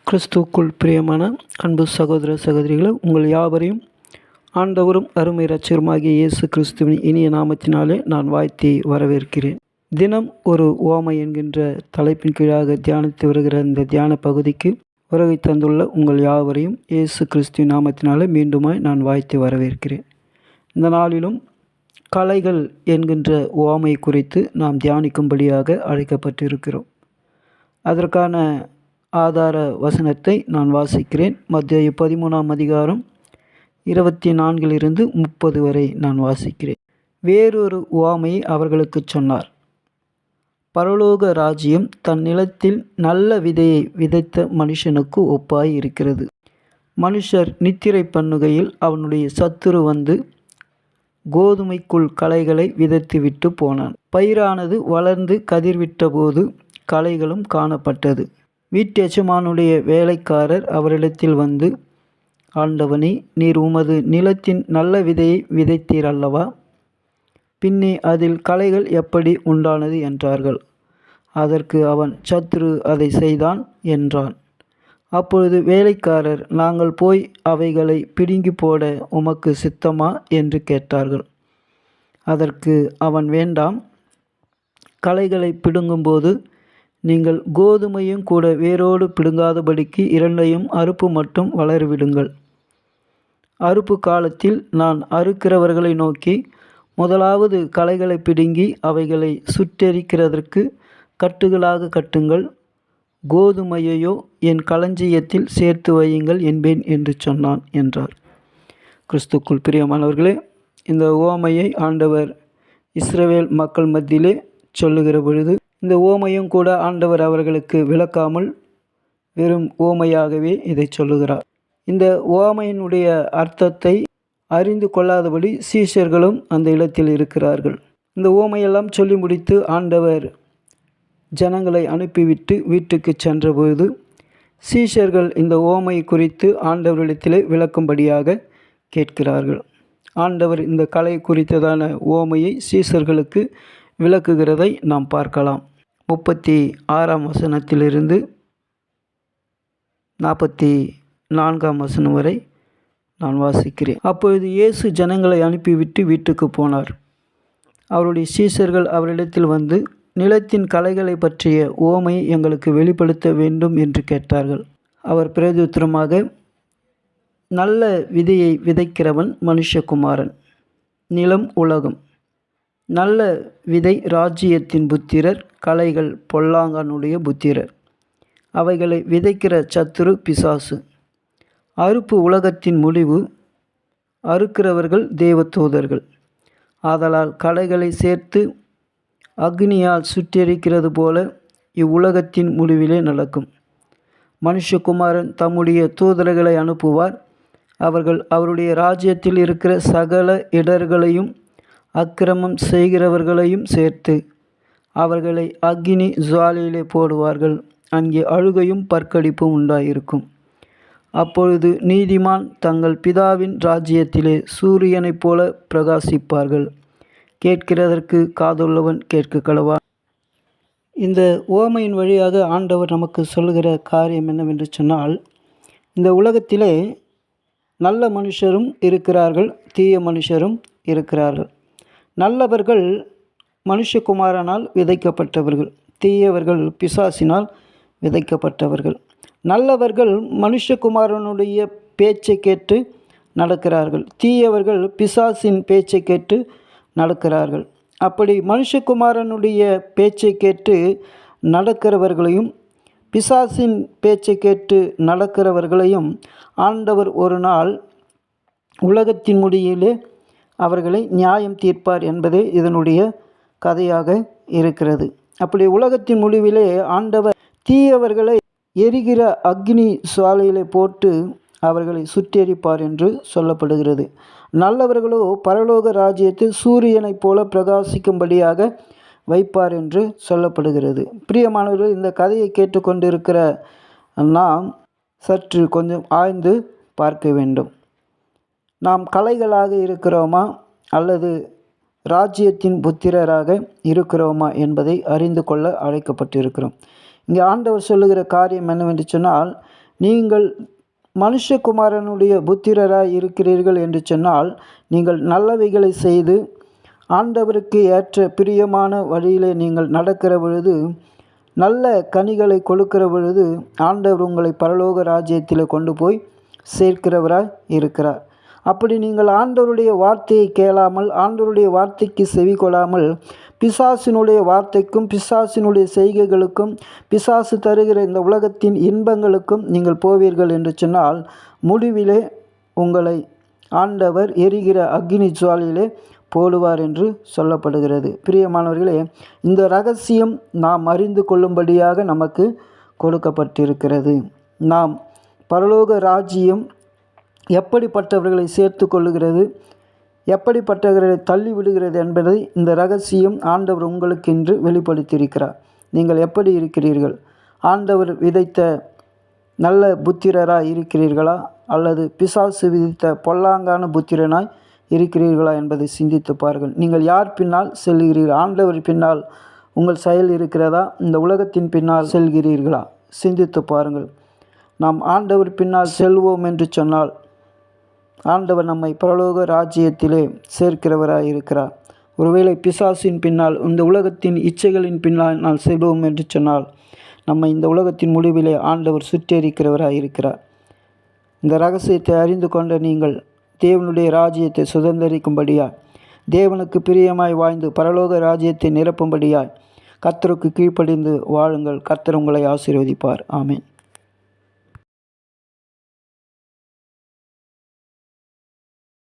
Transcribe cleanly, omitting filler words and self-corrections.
கிறிஸ்துவுக்குள் பிரியமான அன்பு சகோதர சகோதரிகளை உங்கள் யாவரையும் ஆண்டவரும் அருமை இரட்சகருமாகிய இயேசு கிறிஸ்துவின் இனிய நாமத்தினாலே நான் வாழ்த்தி வரவேற்கிறேன். தினம் ஒரு ஓமை என்கின்ற தலைப்பின் கீழாக தியானித்து வருகிற இந்த தியான பகுதிக்கு வருகை தந்துள்ள உங்கள் யாவரையும் இயேசு கிறிஸ்துவின் நாமத்தினாலே மீண்டுமாய் நான் வாழ்த்தி வரவேற்கிறேன். இந்த நாளிலும் கலைகள் என்கின்ற ஓமை குறித்து நாம் தியானிக்கும்படியாக அழைக்கப்பட்டிருக்கிறோம். அதற்கான ஆதார வசனத்தை நான் வாசிக்கிறேன். மத்தேயு 13ஆம் அதிகாரம் 24 30 வரை நான் வாசிக்கிறேன். வேறொரு உவமையை அவர்களுக்கு சொன்னார். பரலோக ராஜ்யம் தன் நிலத்தில் நல்ல விதையை விதைத்த மனுஷனுக்கு ஒப்பாய் இருக்கிறது. மனுஷர் நித்திரை பண்ணுகையில் அவனுடைய சத்துரு வந்து கோதுமைக்குள் களைகளை விதைத்துவிட்டு போனான். பயிரானது வளர்ந்து கதிர்விட்ட போது களைகளும் காணப்பட்டது. வீட்டு எஜமானுடைய வேலைக்காரர் அவரிடத்தில் வந்து, ஆண்டவனே, நீர் உமது நிலத்தின் நல்ல விதையை விதைத்தீர் அல்லவா? பின்னே அதில் களைகள் எப்படி உண்டானது என்றார்கள். அதற்கு அவன், சத்துரு அதை செய்தான் என்றான். அப்பொழுது வேலைக்காரர், நாங்கள் போய் அவைகளை பிடுங்கி போட உமக்கு சித்தமா என்று கேட்டார்கள். அதற்கு அவன், வேண்டாம். களைகளை பிடுங்கும்போது நீங்கள் கோதுமையும் கூட வேரோடு பிடுங்காதபடிக்கு இரண்டையும் அறுப்பு மட்டும் வளரவிடுங்கள். அறுப்பு காலத்தில் நான் அறுக்கிறவர்களை நோக்கி, முதலாவது களைகளை பிடுங்கி அவைகளை சுட்டெரிக்கிறதற்கு கட்டுகளாக கட்டுங்கள், கோதுமையையோ என் களஞ்சியத்தில் சேர்த்து வையுங்கள் என்பேன் என்று சொன்னான் என்றார். கிறிஸ்துக்குள் பிரியமானவர்களே, இந்த உவமையை ஆண்டவர் இஸ்ரவேல் மக்கள் மத்தியிலே சொல்லுகிற பொழுது இந்த ஓமையும் கூட ஆண்டவர் அவர்களுக்கு விளக்காமல் வெறும் ஓமையாகவே இதை சொல்லுகிறார். இந்த ஓமையினுடைய அர்த்தத்தை அறிந்து கொள்ளாதபடி சீஷர்களும் அந்த இடத்தில் இருக்கிறார்கள். இந்த ஓமையெல்லாம் சொல்லி முடித்து ஆண்டவர் ஜனங்களை அனுப்பிவிட்டு வீட்டுக்கு சென்றபொழுது சீஷர்கள் இந்த ஓமை குறித்து ஆண்டவரிடத்திலே விளக்கும்படியாக கேட்கிறார்கள். ஆண்டவர் இந்த கலை குறித்ததான ஓமையை சீஷர்களுக்கு விளக்குகிறதை நாம் பார்க்கலாம். 36ஆம் வசனத்திலிருந்து 44ஆம் வசனம் வரை நான் வாசிக்கிறேன். அப்பொழுது இயேசு ஜனங்களை அனுப்பிவிட்டு வீட்டுக்கு போனார். அவருடைய சீஷர்கள் அவரிடத்தில் வந்து, நிலத்தின் களைகளை பற்றிய உவமையை எங்களுக்கு வெளிப்படுத்த வேண்டும் என்று கேட்டார்கள். அவர் பிரதியுத்தரமாக, நல்ல விதையை விதைக்கிறவன் மனுஷகுமாரன், நிலம் உலகம். நல்ல விதை ராஜ்யத்தின் புத்திரர், களைகள் பொல்லாங்கனுடைய புத்திரர். அவைகளை விதைக்கிற சத்துரு பிசாசு. அறுப்பு உலகத்தின் முடிவு, அறுக்கிறவர்கள் தேவதூதர்கள். ஆதலால் களைகளை சேர்த்து அக்னியால் சுட்டெரிக்கிறது போல இவ்வுலகத்தின் முடிவிலே நடக்கும். மனுஷகுமாரன் தம்முடைய தூதர்களை அனுப்புவார். அவர்கள் அவருடைய ராஜ்யத்தில் இருக்கிற சகல இடர்களையும் அக்கிரமம் செய்கிறவர்களையும் சேர்த்து அவர்களை அக்கினி ஜுவாலையிலே போடுவார்கள். அங்கே அழுகையும் பற்கடிப்பும் உண்டாயிருக்கும். அப்பொழுது நீதிமான் தங்கள் பிதாவின் ராஜ்யத்திலே சூரியனைப் போல பிரகாசிப்பார்கள். கேட்கிறதற்கு காதுள்ளவன் கேட்க கடவான். இந்த உவமையின் வழியாக ஆண்டவர் நமக்கு சொல்லுகிற காரியம் என்னவென்று சொன்னால், இந்த உலகத்திலே நல்ல மனுஷரும் இருக்கிறார்கள், தீய மனுஷரும் இருக்கிறார்கள். நல்லவர்கள் மனுஷகுமாரனால் விதைக்கப்பட்டவர்கள், தீயவர்கள் பிசாசினால் விதைக்கப்பட்டவர்கள். நல்லவர்கள் மனுஷகுமாரனுடைய பேச்சை கேட்டு நடக்கிறார்கள், தீயவர்கள் பிசாசின் பேச்சை கேட்டு நடக்கிறார்கள். அப்படி மனுஷகுமாரனுடைய பேச்சை கேட்டு நடக்கிறவர்களையும் பிசாசின் பேச்சை கேட்டு நடக்கிறவர்களையும் ஆண்டவர் ஒரு நாள் உலகத்தின் முடியிலே அவர்களை நியாயம் தீர்ப்பார் என்பதே இதனுடைய கதையாக இருக்கிறது. அப்படி உலகத்தின் முடிவிலே ஆண்டவர் தீயவர்களை எரிகிற அக்னி சுவாலையிலே போட்டு அவர்களை சுட்டெரிப்பார் என்று சொல்லப்படுகிறது. நல்லவர்களோ பரலோக ராஜ்யத்தில் சூரியனைப் போல பிரகாசிக்கும்படியாக வைப்பார் என்று சொல்லப்படுகிறது. பிரியமானவர்கள், இந்த கதையை கேட்டுக்கொண்டிருக்கிற நாம் சற்று கொஞ்சம் ஆய்ந்து பார்க்க வேண்டும். நாம் களைகளாக இருக்கிறோமா அல்லது ராஜ்யத்தின் புத்திரராக இருக்கிறோமா என்பதை அறிந்து கொள்ள அழைக்கப்பட்டிருக்கிறோம். இங்கே ஆண்டவர் சொல்லுகிற காரியம் என்னவென்று சொன்னால், நீங்கள் மனுஷகுமாரனுடைய புத்திரராய் இருக்கிறீர்கள் என்று சொன்னால், நீங்கள் நல்லவைகளை செய்து ஆண்டவருக்கு ஏற்ற பிரியமான வழியிலே நீங்கள் நடக்கிற பொழுது, நல்ல கனிகளை கொடுக்கிற பொழுது, ஆண்டவர் உங்களை பரலோக ராஜ்யத்தில் கொண்டு போய் சேர்க்கிறவராய் இருக்கிறார். அப்படி நீங்கள் ஆண்டவருடைய வார்த்தையை கேளாமல், ஆண்டவருடைய வார்த்தைக்கு செவி கொள்ளாமல், பிசாசினுடைய வார்த்தைக்கும் பிசாசினுடைய செய்கைகளுக்கும் பிசாசு தருகிற இந்த உலகத்தின் இன்பங்களுக்கும் நீங்கள் போவீர்கள் என்று சொன்னால், முடிவிலே உங்களை ஆண்டவர் எரிகிற அக்கினி ஜுவாலையிலே போடுவார் என்று சொல்லப்படுகிறது. பிரியமானவர்களே, இந்த ரகசியம் நாம் அறிந்து கொள்ளும்படியாக நமக்கு கொடுக்கப்பட்டிருக்கிறது. நாம் பரலோக ராஜ்யம் எப்படிப்பட்டவர்களை சேர்த்து கொள்ளுகிறது, எப்படிப்பட்டவர்களை தள்ளி விடுகிறது என்பதை இந்த ரகசியம் ஆண்டவர் உங்களுக்கு இன்று வெளிப்படுத்தியிருக்கிறார். நீங்கள் எப்படி இருக்கிறீர்கள்? ஆண்டவர் விதைத்த நல்ல புத்திரராய் இருக்கிறீர்களா, அல்லது பிசாசு விதித்த பொல்லாங்கான புத்திரனாய் இருக்கிறீர்களா என்பதை சிந்தித்து பாருங்கள். நீங்கள் யார் பின்னால் செல்கிறீர்கள்? ஆண்டவர் பின்னால் உங்கள் செயல் இருக்கிறதா, இந்த உலகத்தின் பின்னால் செல்கிறீர்களா? சிந்தித்து பாருங்கள். நாம் ஆண்டவர் பின்னால் செல்வோம் என்று சொன்னால், ஆண்டவர் நம்மை பரலோக ராஜ்யத்திலே சேர்க்கிறவராய் இருக்கிறார். ஒருவேளை பிசாசின் பின்னால், இந்த உலகத்தின் இச்சைகளின் பின்னால் நான் செல்வோம் என்று சொன்னால், நம்மை இந்த உலகத்தின் முடிவிலே ஆண்டவர் சுட்டெரிக்கிறவராய் இருக்கிறார். இந்த ரகசியத்தை அறிந்து கொண்ட நீங்கள் தேவனுடைய ராஜ்யத்தை சுதந்திரிக்கும்படியாய், தேவனுக்கு பிரியமாய் வாழ்ந்து பரலோக ராஜ்யத்தை நிரப்பும்படியாய் கர்த்தருக்கு கீழ்ப்படிந்து வாழுங்கள். கர்த்தர் உங்களை ஆசீர்வதிப்பார். ஆமென்.